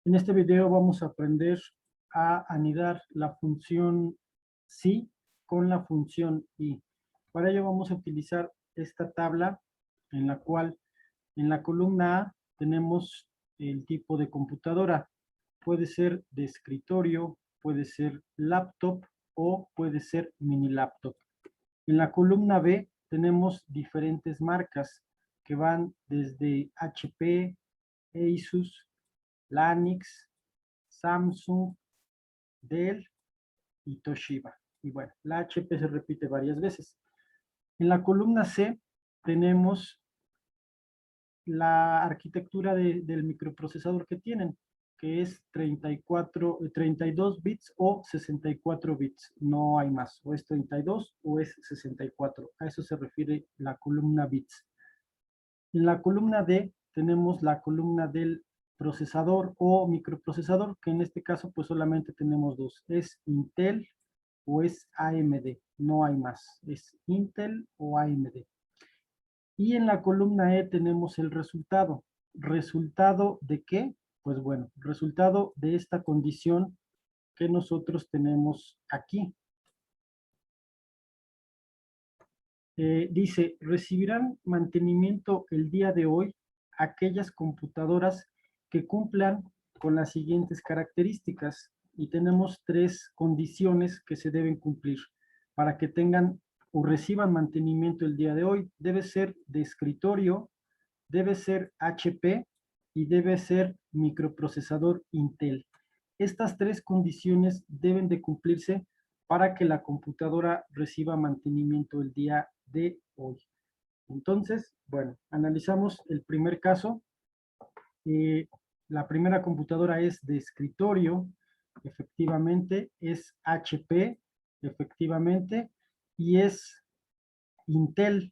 En este video vamos a aprender a anidar la función si con la función i. Para ello vamos a utilizar esta tabla en la cual en la columna A tenemos el tipo de computadora. Puede ser de escritorio, puede ser laptop o puede ser mini laptop. En la columna B tenemos diferentes marcas que van desde HP, Asus, Lanix, Samsung, Dell y Toshiba. Y bueno, la HP se repite varias veces. En la columna C tenemos la arquitectura del microprocesador que tienen, que es 32 bits o 64 bits. No hay más. O es 32 o es 64. A eso se refiere la columna bits. En la columna D tenemos la columna del procesador o microprocesador, que en este caso pues solamente tenemos dos. Es Intel o es AMD. No hay más. Es Intel o AMD. Y en la columna E tenemos el resultado. ¿Resultado de qué? Pues bueno, resultado de esta condición que nosotros tenemos aquí. Dice, recibirán mantenimiento el día de hoy aquellas computadoras que cumplan con las siguientes características. Y tenemos tres condiciones que se deben cumplir para que tengan o reciban mantenimiento el día de hoy. Debe ser de escritorio, debe ser HP y debe ser microprocesador Intel. Estas tres condiciones deben de cumplirse para que la computadora reciba mantenimiento el día de hoy. Entonces, bueno, analizamos el primer caso. La primera computadora es de escritorio, efectivamente, es HP, efectivamente, y es Intel.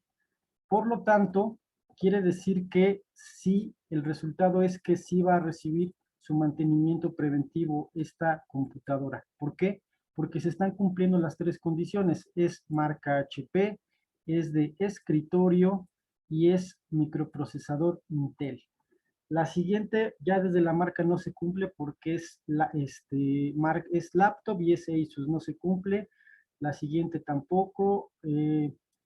Por lo tanto, quiere decir que sí, el resultado es que sí va a recibir su mantenimiento preventivo esta computadora. ¿Por qué? Porque se están cumpliendo las tres condiciones. Es marca HP, es de escritorio y es microprocesador Intel. La siguiente, ya desde la marca no se cumple porque es laptop y es Asus, no se cumple. La siguiente tampoco.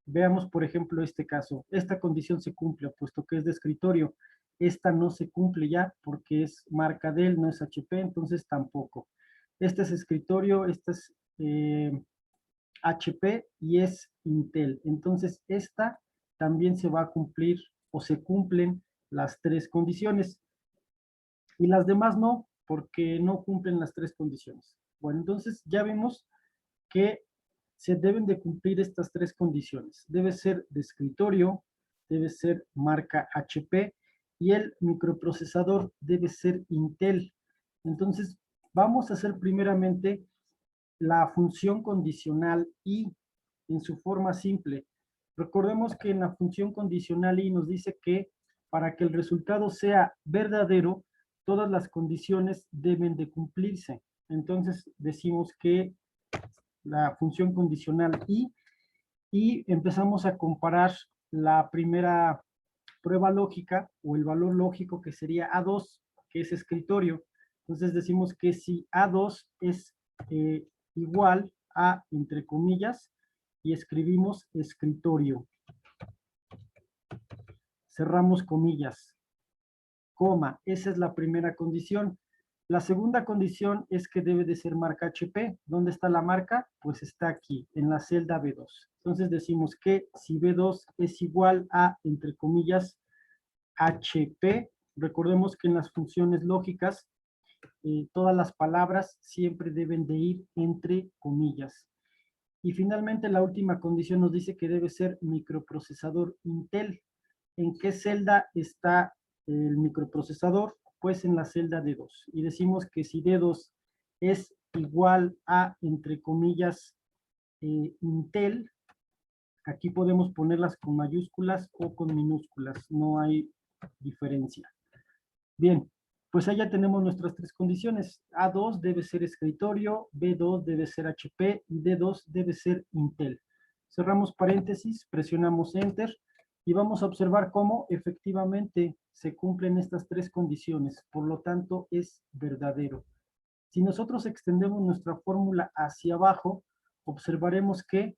Veamos, por ejemplo, este caso. Esta condición se cumple, puesto que es de escritorio. Esta no se cumple ya porque es marca Dell, no es HP, entonces tampoco. Este es escritorio, este es HP y es Intel. Entonces, esta también se va a cumplir o se cumplen las tres condiciones. Y las demás no, porque no cumplen las tres condiciones. Bueno, entonces ya vimos que se deben de cumplir estas tres condiciones. Debe ser de escritorio, debe ser marca HP y el microprocesador debe ser Intel. Entonces, vamos a hacer primeramente la función condicional y en su forma simple. Recordemos que en la función condicional y nos dice que para que el resultado sea verdadero, todas las condiciones deben de cumplirse. Entonces decimos que la función condicional y empezamos a comparar la primera prueba lógica o el valor lógico que sería A2, que es escritorio. Entonces decimos que si A2 es igual a, entre comillas, y escribimos escritorio. Cerramos comillas, coma, esa es la primera condición. La segunda condición es que debe de ser marca HP. ¿Dónde está la marca? Pues está aquí, en la celda B2. Entonces decimos que si B2 es igual a, entre comillas, HP, recordemos que en las funciones lógicas todas las palabras siempre deben de ir entre comillas. Y finalmente la última condición nos dice que debe ser microprocesador Intel. ¿En qué celda está el microprocesador? Pues en la celda D2. Y decimos que si D2 es igual a, entre comillas, Intel, aquí podemos ponerlas con mayúsculas o con minúsculas, no hay diferencia. Bien, pues allá tenemos nuestras tres condiciones. A2 debe ser escritorio, B2 debe ser HP y D2 debe ser Intel. Cerramos paréntesis, presionamos Enter Y vamos a observar cómo efectivamente se cumplen estas tres condiciones, por lo tanto es verdadero. Si nosotros extendemos nuestra fórmula hacia abajo, observaremos que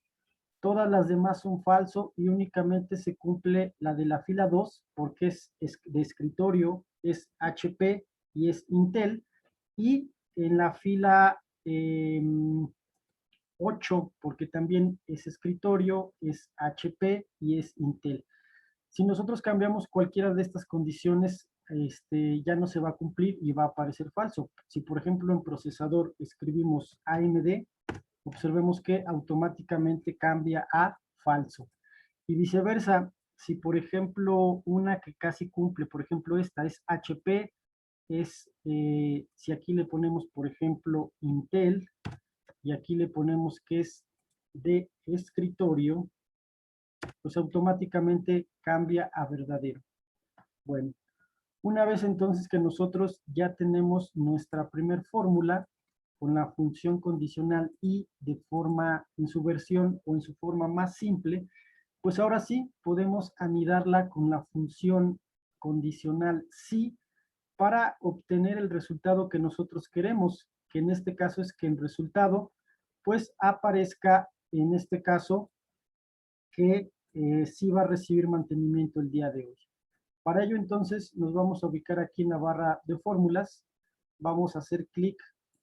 todas las demás son falso y únicamente se cumple la de la fila 2 porque es de escritorio, es HP y es Intel. Y en la fila 8, porque también es escritorio, es HP y es Intel. Si nosotros cambiamos cualquiera de estas condiciones, ya no se va a cumplir y va a aparecer falso. Si, por ejemplo, en procesador escribimos AMD, observemos que automáticamente cambia a falso. Y viceversa, si por ejemplo una que casi cumple, por ejemplo esta es HP, si aquí le ponemos por ejemplo Intel, y aquí le ponemos que es de escritorio, pues automáticamente cambia a verdadero. Bueno, una vez entonces que nosotros ya tenemos nuestra primer fórmula con la función condicional y de forma, en su versión o en su forma más simple, pues ahora sí podemos anidarla con la función condicional sí para obtener el resultado que nosotros queremos, que en este caso es que el resultado pues aparezca en este caso que sí va a recibir mantenimiento el día de hoy. Para ello entonces nos vamos a ubicar aquí en la barra de fórmulas, vamos a hacer clic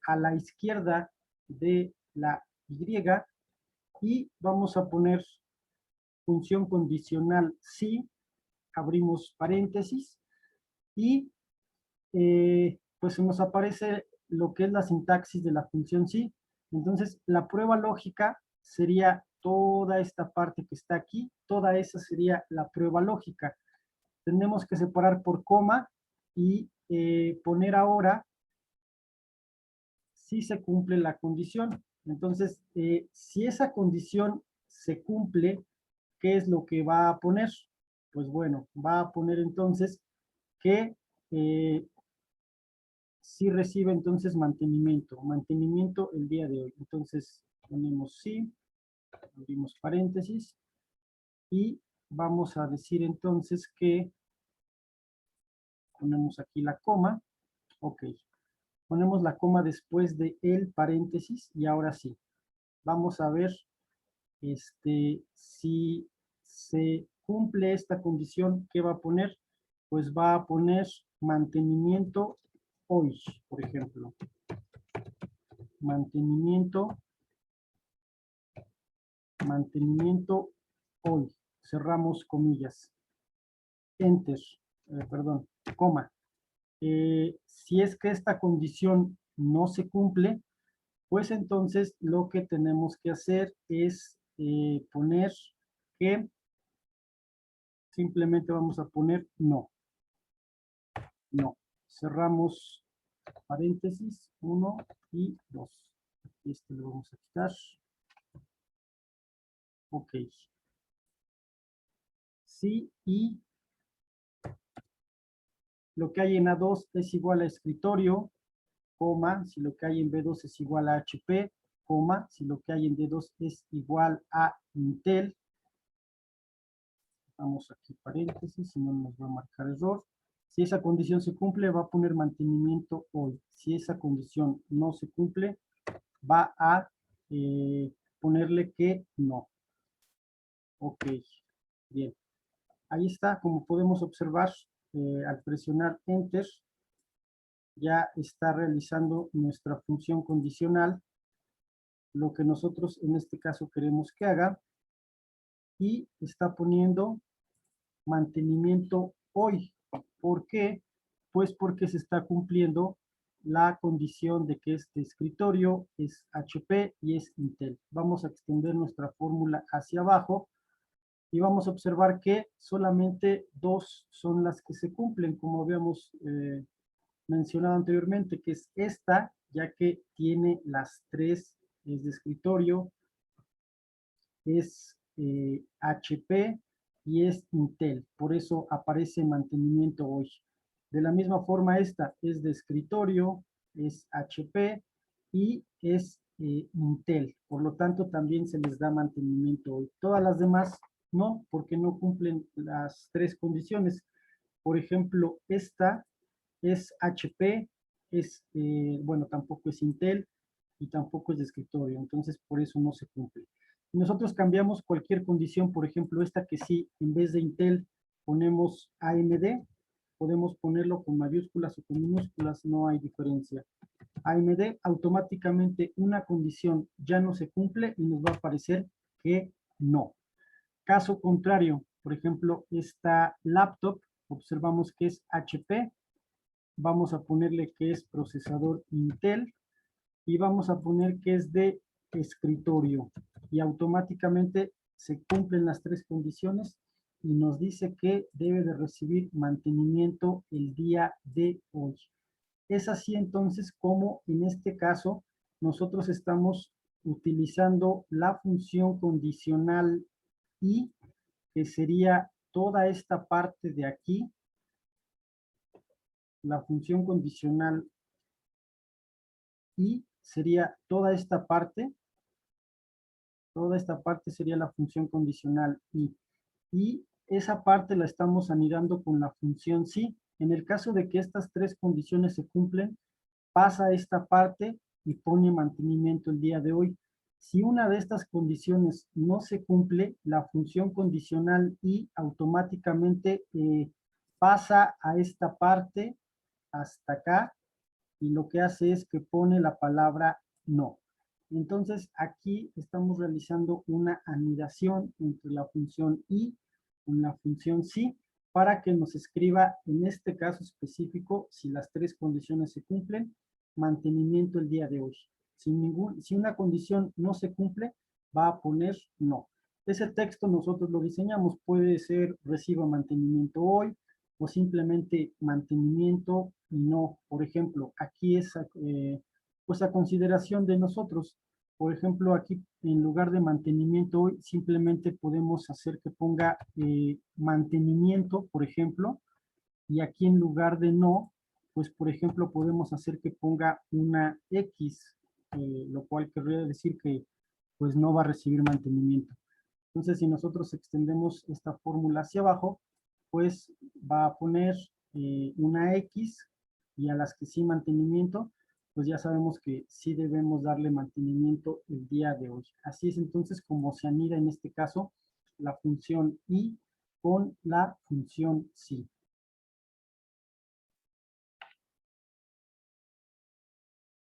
a la izquierda de la Y y vamos a poner función condicional sí, abrimos paréntesis y pues nos aparece lo que es la sintaxis de la función sí. Entonces la prueba lógica sería toda esta parte que está aquí, toda esa sería la prueba lógica. Tenemos que separar por coma y poner ahora si se cumple la condición. Entonces, si esa condición se cumple, ¿qué es lo que va a poner? Pues bueno, va a poner entonces que sí recibe entonces mantenimiento el día de hoy. Entonces, ponemos sí, abrimos paréntesis y vamos a decir entonces que ponemos aquí la coma, ok. Ponemos la coma después de el paréntesis y ahora sí. Vamos a ver si se cumple esta condición, ¿qué va a poner? Pues va a poner mantenimiento hoy, por ejemplo. Mantenimiento hoy. Cerramos comillas. Enter, perdón, coma. Si es que esta condición no se cumple, pues entonces lo que tenemos que hacer es poner que simplemente vamos a poner no. No. Cerramos paréntesis 1 y 2. Aquí lo vamos a quitar. Ok. Sí, y lo que hay en A2 es igual a escritorio, coma, si lo que hay en B2 es igual a HP, coma, si lo que hay en D2 es igual a Intel. Vamos aquí paréntesis, si no nos va a marcar error. Si esa condición se cumple, va a poner mantenimiento hoy. Si esa condición no se cumple, va a ponerle que no. Ok, bien. Ahí está, como podemos observar, al presionar Enter, ya está realizando nuestra función condicional, lo que nosotros en este caso queremos que haga, y está poniendo mantenimiento hoy. ¿Por qué? Pues porque se está cumpliendo la condición de que este escritorio es HP y es Intel. Vamos a extender nuestra fórmula hacia abajo y vamos a observar que solamente dos son las que se cumplen, como habíamos mencionado anteriormente, que es esta, ya que tiene las tres, es de escritorio, es HP y es Intel. Por eso aparece mantenimiento hoy. De la misma forma, esta es de escritorio, es HP y es Intel. Por lo tanto, también se les da mantenimiento hoy. Todas las demás No, porque no cumplen las tres condiciones. Por ejemplo, esta es HP, bueno, tampoco es Intel y tampoco es de escritorio, entonces por eso no se cumple. Si nosotros cambiamos cualquier condición, por ejemplo, esta que sí, en vez de Intel ponemos AMD, podemos ponerlo con mayúsculas o con minúsculas, no hay diferencia. AMD, automáticamente una condición ya no se cumple y nos va a aparecer que no. Caso contrario, por ejemplo, esta laptop, observamos que es HP, vamos a ponerle que es procesador Intel y vamos a poner que es de escritorio y automáticamente se cumplen las tres condiciones y nos dice que debe de recibir mantenimiento el día de hoy. Es así entonces como en este caso nosotros estamos utilizando la función condicional y que sería toda esta parte de aquí, la función condicional y sería toda esta parte sería la función condicional y esa parte la estamos anidando con la función sí. En el caso de que estas tres condiciones se cumplen, pasa esta parte y pone mantenimiento el día de hoy. Si una de estas condiciones no se cumple, la función condicional y automáticamente pasa a esta parte hasta acá y lo que hace es que pone la palabra no. Entonces aquí estamos realizando una anidación entre la función y con la función sí para que nos escriba en este caso específico si las tres condiciones se cumplen, mantenimiento el día de hoy. Si una condición no se cumple, va a poner no. Ese texto nosotros lo diseñamos, puede ser reciba mantenimiento hoy, o simplemente mantenimiento y no. Por ejemplo, aquí es pues a consideración de nosotros. Por ejemplo, aquí en lugar de mantenimiento hoy, simplemente podemos hacer que ponga mantenimiento, por ejemplo, y aquí en lugar de no, pues por ejemplo podemos hacer que ponga una X, lo cual querría decir que pues no va a recibir mantenimiento. Entonces, si nosotros extendemos esta fórmula hacia abajo, pues va a poner una X y a las que sí mantenimiento, pues ya sabemos que sí debemos darle mantenimiento el día de hoy. Así es entonces como se anida en este caso la función y con la función sí.